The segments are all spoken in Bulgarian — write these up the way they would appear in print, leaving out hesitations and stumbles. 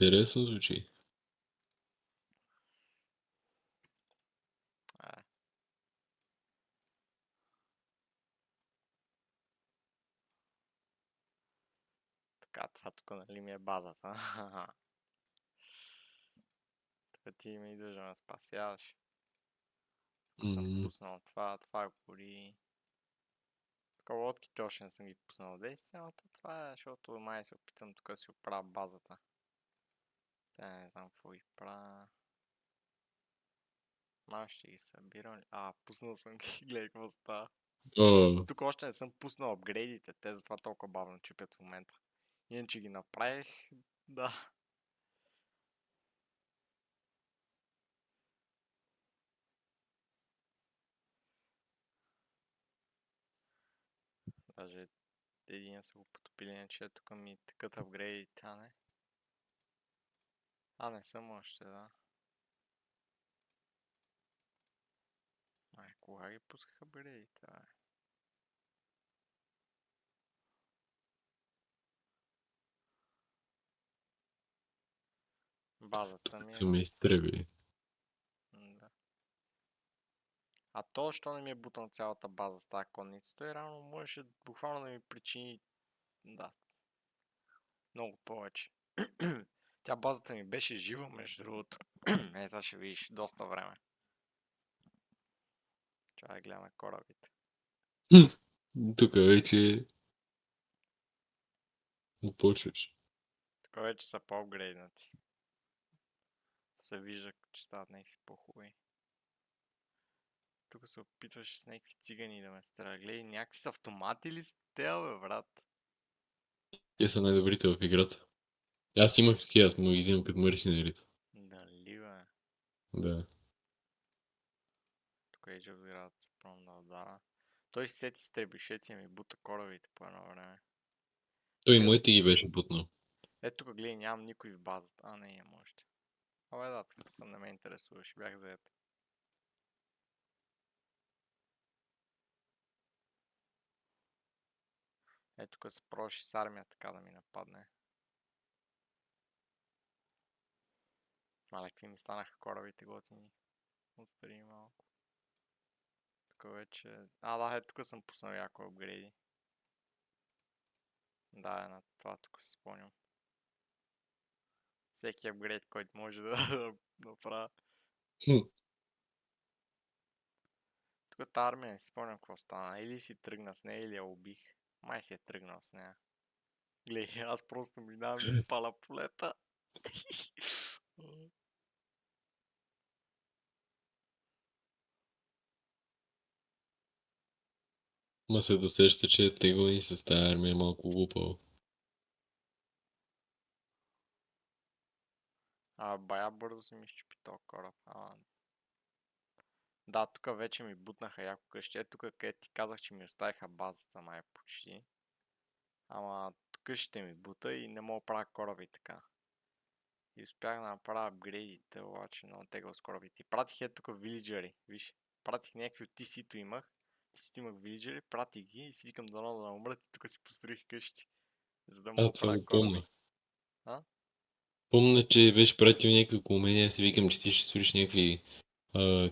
Интересно звучи. А, така, това тук нали ми е базата. Тук ти ми идваш да ме спасяваш. Тук съм пуснал това гори. Тук лодките още не съм ги пуснал в действие, но това е, защото май се опитам тук да си оправя базата. Тя не знам какво ги правя. Май ще ги събирам ли? Пуснал съм ги, гледай какво става. О, Тук още не съм пуснал апгрейдите, те затова толкова бавно чупят в момента. Иначе ги направих, да. Даже един са го потопили, иначе тук ми тъкат апгрейдите, а не. Не съм още, да. Кога ги пусках апгрейдите, бе? Базата ми е... се ме изтреби. Да. То, защо не ми е бутнал цялата база с тази конница? Той реално можеше буквално да ми причини... Да. Много повече. Тя базата ми беше жива, между другото. Сега ще видиш доста време. Чакай да гледаме корабите. Тук вече почваш. Тук вече са по-апгрейднати. Се вижда, че стават някакви по-хубави. Тук се опитваш с някакви цигани да ме стреля. Гледай, някакви с автомати ли сте, бе, брат? Те са най-добрите в играта. Аз имах такива, аз му ги взимам като мерсинерите. Дали, бе? Да. Тук Age of Pirates се пробвам да удара. Той си сети с trebuchet и ми бута корабите по едно време. Той и моите ги беше бутнал. Ето тук гледай, нямам никой в базата. Не имам още. Да, тук не ме интересуваше, бях заед. Тук се пробваше с армия така да ми нападне. Мале, какви ми станаха корабите готини. От преди малко. Тук вече... тук съм пуснал яко апгрейди. Да, на това тук си спомням. Всеки апгрейд, който може да направя. Тук тази армия не си спомням какво стана. Или си тръгна с нея, или я убих. Май си е тръгнал с нея. Гледай, аз просто минавам и паля полета. Ма се досеща, че теглани с тази армия е малко глупаво. Бая бързо си ми щупи този кораб. Да, тук вече ми бутнаха яко къщи. Тук където ти казах, че ми оставиха базата май почти. Ама къщите ми бута и не мога да правя кораби така. И успях да направя апгрейдите, обаче много тегъл с корабите. И пратих тук вилиджери, виж. Пратих някакви от TC-то имах. TC-то имах вилиджери, пратих ги и си викам дано да умрат и тук си построих къщи. За да мога да Това правя го помня. кораби. Помня, че беше пратил някакви умения, аз си викам, че ти ще строиш някакви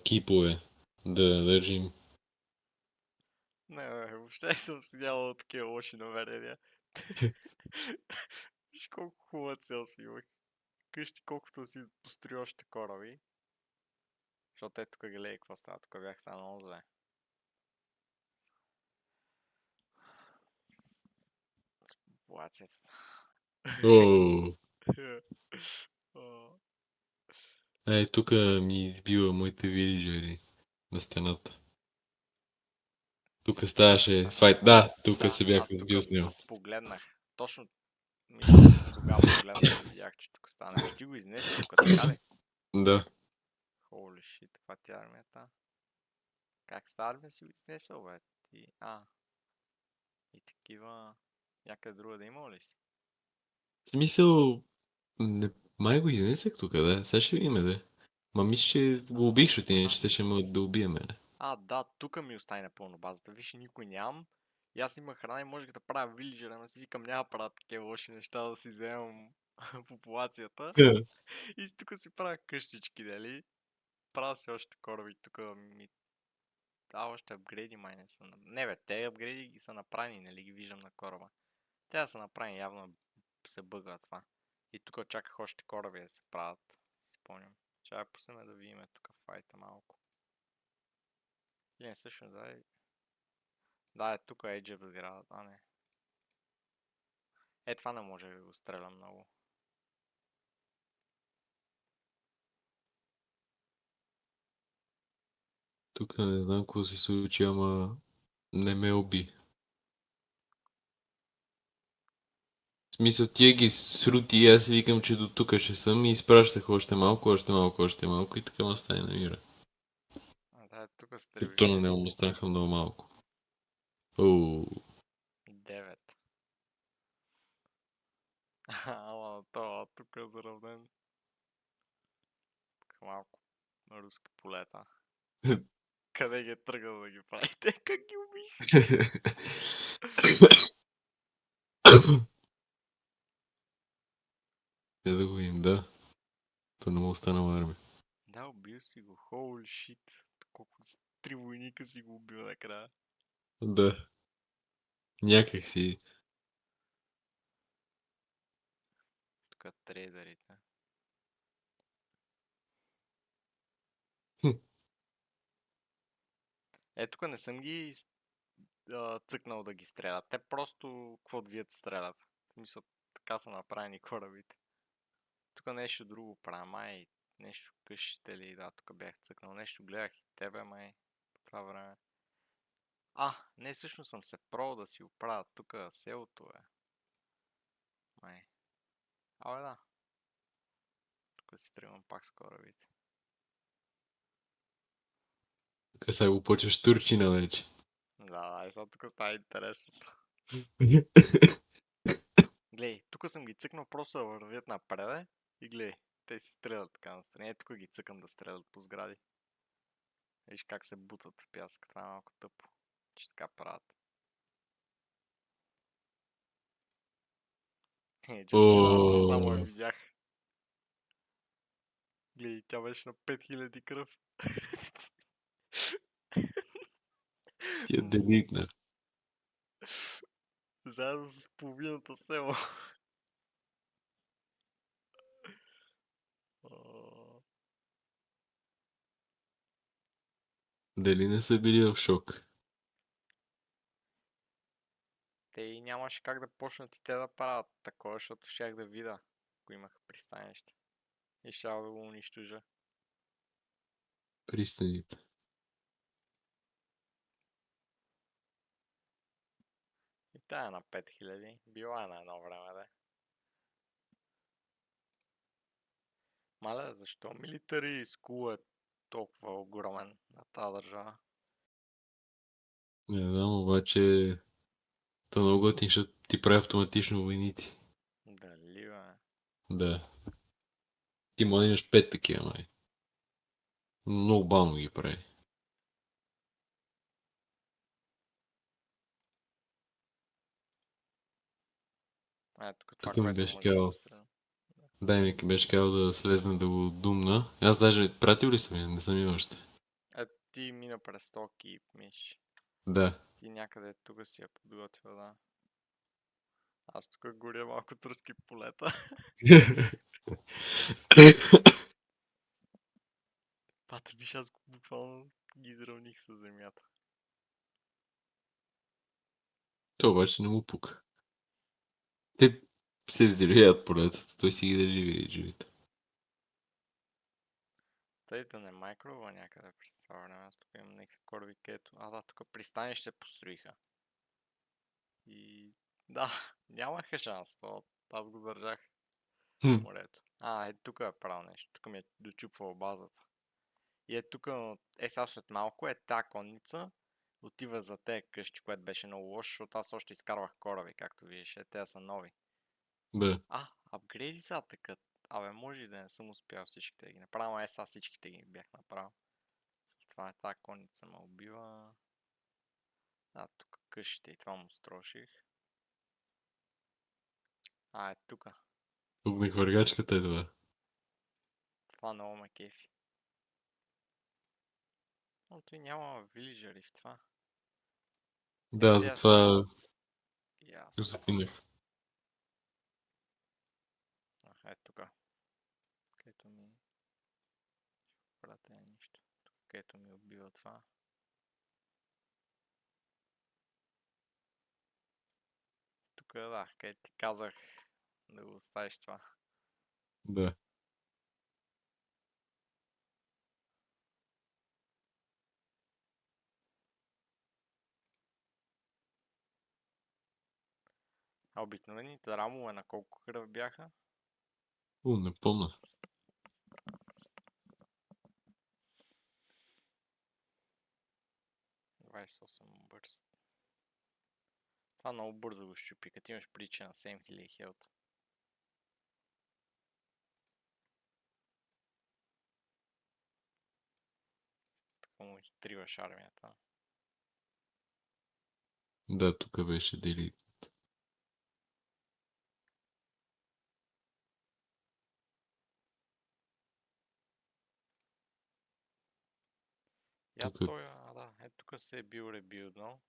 кипове да държим. Не, въобще съм си нямал такива лоши намерения. Виж колко хубава цел си имах. Къщи колкото си построи още кораби. Защото тук гледай какво става, тук бях само много зле. С популацията. О, тук ми избива моите вилиджери на стената. Тук ставаше файт. Да, тук се бях Аз тук сбил с него. погледнах. Точно мисля тогава погледнах и видях, че тук стана нещо. Ти го изнеси тук, така ли? Да. Holy shit, каква ти е армията? Как ста армия си го изнесъл, бе? Ти... И такива... Някъде друга да има ли си? В смисъл, не, май го изнесах тук, да. Сега ще видим, да. Ма мисля, че го убих, защото иначе ще ме да убие мене. Да, тук ми остави напълно базата. Виж, никой нямам. И аз имах храна и можех да правя вилиджера, но си викам, няма да правя такива лоши неща да си вземам популацията. И тук си правя къщички, нали? Правя си още кораби, тук ми... Да, още апгрейди май не са... Не бе, те апгрейди ги са направени, нали ги виждам на кораба. Те да са направени, явно се бъгва това. И тук чаках още кораби да се правят, си спомням. Чакай, пуснем да видим тук файта малко. Не, всъщност, да. Да, е тук е Egypt град, а не. Е, това не може да го стреля много. Тук не знам какво се случи, ама не ме уби. В смисъл, тия ги срути и аз си викам, че до тук ще съм и изпращах още малко, още малко, още малко и така ме стане на мира. А, да, тук Като на стрелбите. него му станаха много малко. Оу, 9. Ама това тук е заравнен. Тук малко на руски полета. Къде ги е тръгнал да ги правите? Как ги убих? Не да го видим, да. То не му останала армия. Да, убил си го. Holy shit. Колко с 3 войника си го убил накрая. Да. Някак си. Тук трейдерите. Е, тук не съм ги цъкнал да ги стрелят. Те просто какво вият стрелят. В смисъл, така са направени корабите. Тук нещо друго правя, май. Нещо къщите ли, да, тук бях цъкнал. Нещо гледах и тебе, май. По това време. А, не, всъщност съм се пробвал да си оправя тук селото, е. Май. Абе, да. Тук си тръгвам пак с корабите. Тук сега го почваш турчина вече. Да, и сега тук става интересното. Глей, тук съм ги цъкнал просто да вървят напред и глей, те си стрелят така настрани. Тук ги цъкам да стрелят по сгради. Виж как се бутат в пясък, това е малко тъпо, че така правят. Джеб градата само я О, видях. Глей, тя беше на 5000 кръв. тя делитна. Заедно с половината село. О, Дали не са били в шок? те и нямаше как да почнат и те да правят такова, защото щях да видя, ако имах пристанище. И щях да го унищожа. Пристаните. И тая е на 5000. Била е на едно време, да. Мале, защо милитари скул е толкова огромен на тази държава? Не знам, обаче то много готин, защото ти прави автоматично войници. Дали, бе? Да. Ти може да имаш 5 такива, май. Много бавно ги прави. Тук това, Тук ми което беше може да казал, пострелям. дай ми беше казал да слезна да го думна. Аз даже пратил ли съм я? Не съм имал още. Ти мина през токи, миш. Да. Ти някъде тук си я подготвил, да. Аз тук горя малко турски полета. Пата, виж, аз буквално ги изравних с земята. То обаче не му пука. Те се взривяват полетата, той си ги държи живите. Тъй да не майкрова някъде през това време. Аз тук имам някакви кораби, където... А, да, тук пристанище построиха. И... Да, нямаха шанс. То, аз го държах Хм, в морето. А, тук е правил нещо. Тук ми е дочупвал базата. И тук, сега след малко е тази конница. Отива за те къщи, което беше много лошо, защото аз още изкарвах кораби, както виждаш. Те са нови. да. Апгрейди са такът. Абе, може и да не съм успял всичките да ги направя, ама сега всичките ги бях направил. И това е тази конница ме убива. Тук къщите и това му строших. Тук. Огнехвъргачката е това. Това много ме кефи. Но той няма вилиджери в това. Да, Къде са? затова го Ясно. закинах. Аха, е тука. Където ми... Пратя нищо. Тук, където ми убива това. Тук да, където ти казах да го оставиш това. Да. А обикновените рамове на колко кръв бяха? Не помня. 28 бърз. Това много бързо го щупи, като имаш прича на 7000 хелт. Така му изтриваш армията. Да, тук беше дели. Я Тук той, да, е тук се е бил ребилднал.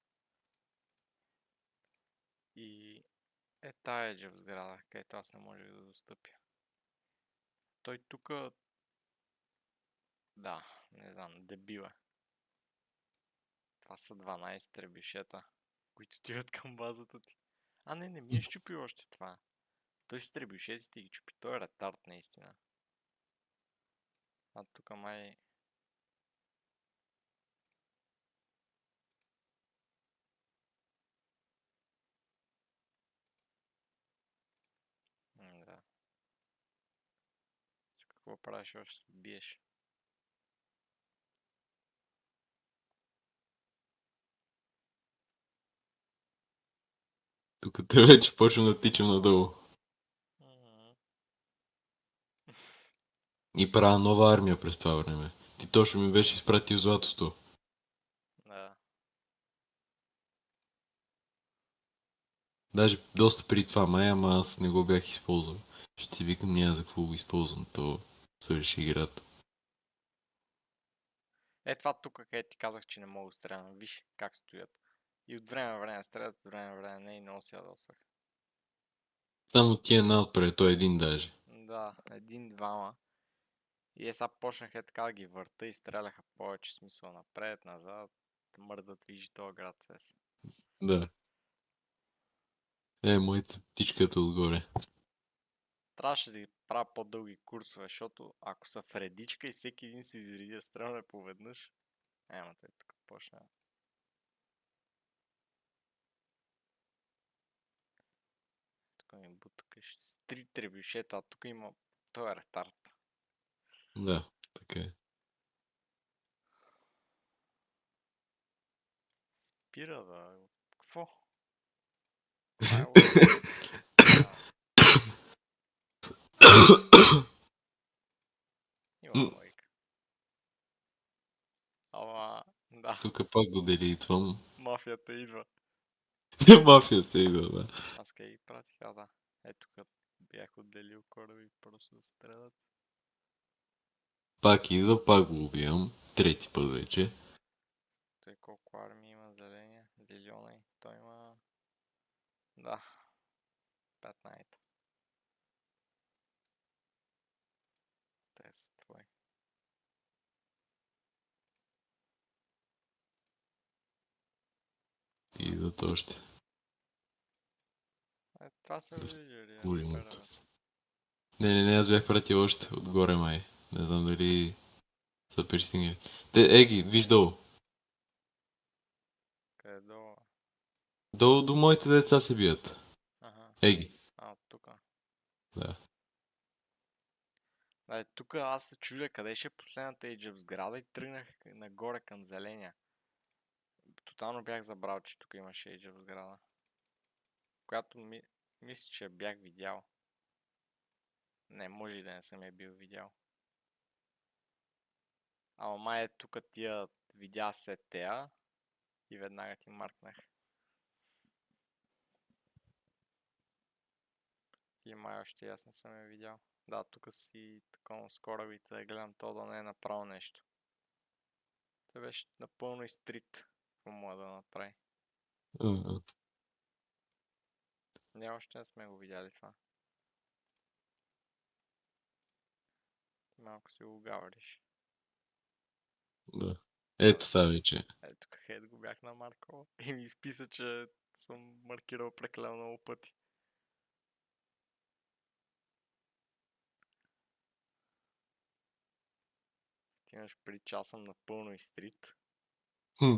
И е тая джеб сграда, където аз не можех да достъпя. Той тук, да, не знам, дебил е. Това са 12 требишета, които отиват към базата ти. А не ми е щупил още това. Той с требишетите ги чупи, той е ретард наистина. А тук май... да. Какво правиш още се биеш? тук те вече почвам да тичам надолу. И правя нова армия през това време. Ти точно ми беше изпратил златото. Да. Даже доста преди това май, ама аз не го бях използвал. Ще ти викам, няма за какво го използвам, то свърши играта. Е, това тук, където ти казах, че не мога да стрелям. Виж как стоят. И от време на време стрелят, от време на време не и много се ядосах. Само ти е отпред, той е един даже. Да, един-двама. И сега почнах е така да ги върта и стреляха повече смисъл напред, назад. Мърдат, вижи този град се. Да. Моята птичката отгоре. Трябваше да ги правя по-дълги курсове, защото ако са в редичка и всеки един се изреди да стрелне поведнъж, ама той тук почна. Тук ми бута къщи. 3 требюшета, а тук има... Той е ретард. Да, така е. Спира да... Какво? Това е логика. Да. Има логика. Ама... Да. Тук пак го дели и това му. Мафията идва. Мафията идва, да. Аз къде ги пратих? А, да. Ето тук бях отделил кораби просто да стрелят. Пак идва, пак го убивам. Трети път вече. Той колко армии има зеления? Зелена и той има... Да. 15. Те са твои. Идват още. Това са виждали. Големото. Не, аз бях пратил още отгоре май. Не знам дали са пристигнали. Еги, виж долу. Къде долу? Долу до моите деца се бият. Ага. Еги. Тук. Да. Тук аз се чудя къде ще е последната Age of сграда и тръгнах нагоре към зеления. Тотално бях забрал, че тук имаше Age of сграда. Която мисля, че бях видял. Не, може и да не съм я бил видял. Ама май е тук тия видя се тея и веднага ти маркнах. И май още аз не съм я видял. Да, тук си такова с корабите да гледам, то да не е направо нещо. Той беше напълно изтрит, какво му да направи. А, Не, още не сме го видяли това. Ти малко си го гавриш. да. Ето сега вече. Ето тук хед го бях намаркал и ми изписа, че съм маркирал прекалено много пъти. Ти имаш преди час съм напълно изтрит. Хм.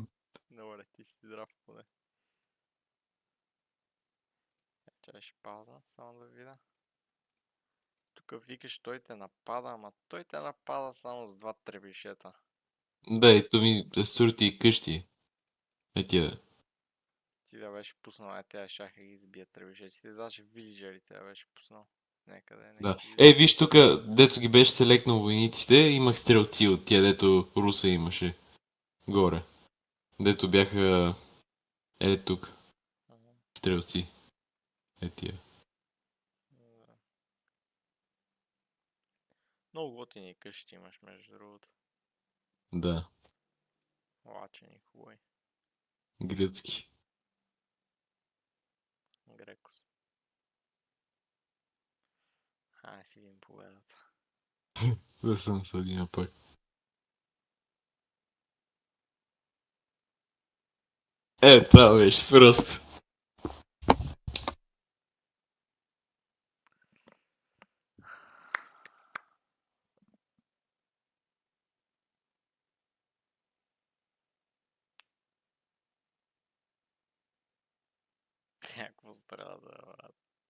Добре, ти си здрав поне. Чай ще пауза, само да видя. Тук викаш, той те напада, ама той те напада само с два требишета. Да, ето ми сурти и къщи. Тия. Ти да беше пуснал, тя шаха ги избия требишетите, даже вилиджерите да беше пуснал. Някъде, Да. нека видя. Виж тук, дето ги беше селекнал войниците, имах стрелци от тия, дето Руса имаше. Горе. Дето бяха... тук. Ага, Стрелци. Тия. да. Много готини къщи имаш, между другото. Да. Лачени, хубави. Гръцки. Грекос. Айде си видим победата. Да съм съдина пак. Това беше просто. Някакво страда, брат.